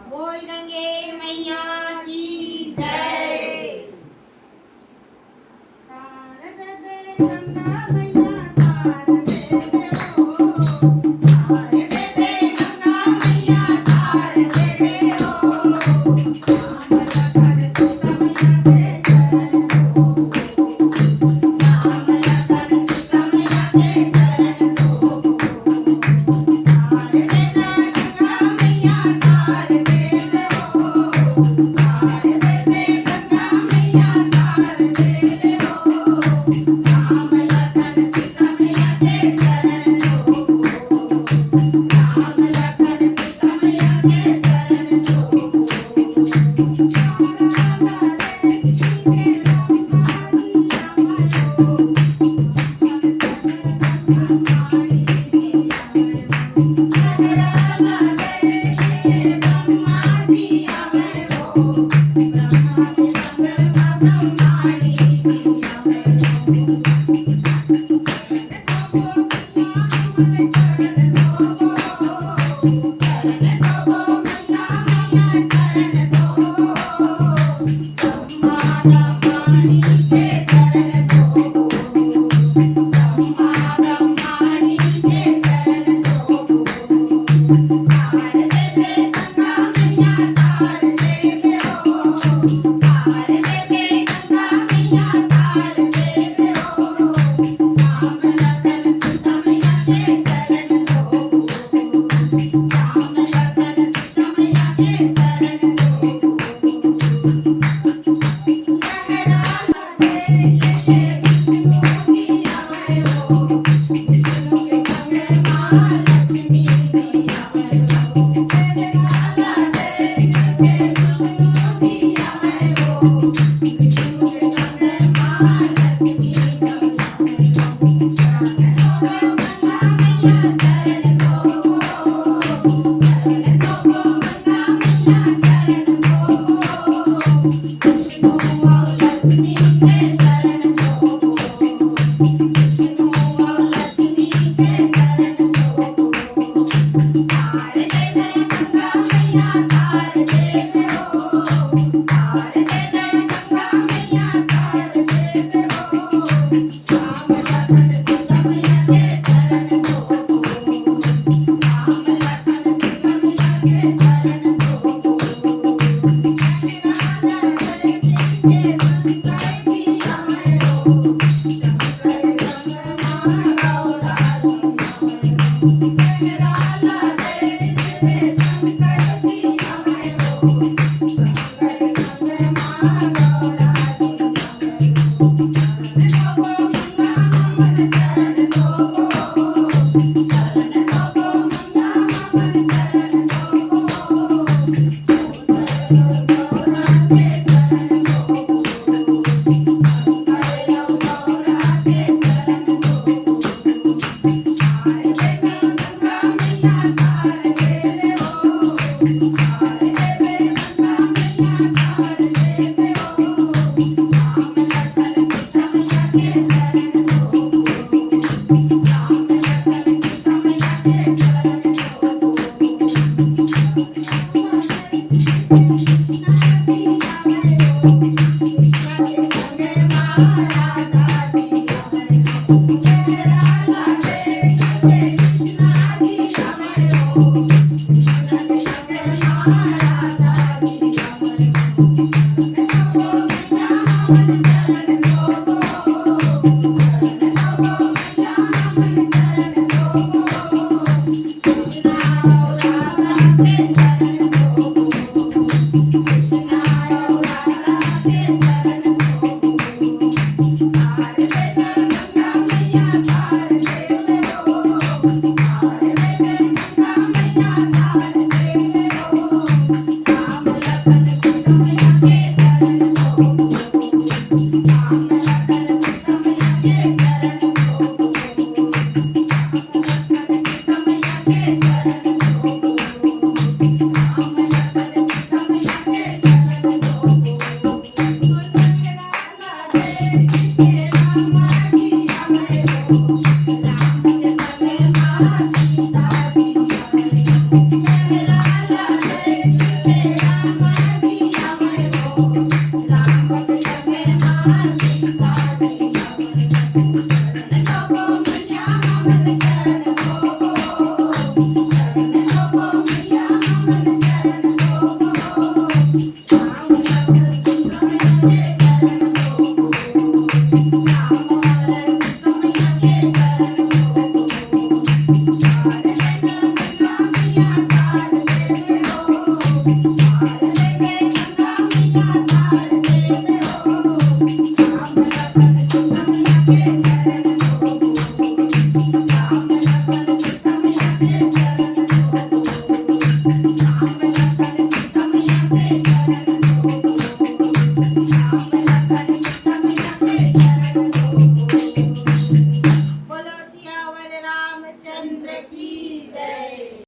बोल गंगे मैया की जय। तार दे गंगा मैया तार दे ओ तार दे गंगा मैया तार दे ओ श्यामल कर सुत मैया के चरण धो श्यामल कर सुत मैया के चरण धो। तार दे गंगा मैया तार दे ओ तार दे गंगा मैया तार दे ओ श्यामल कर सुत मैया के चरण धो श्यामल कर सुत मैया के चरण धो। Thank you.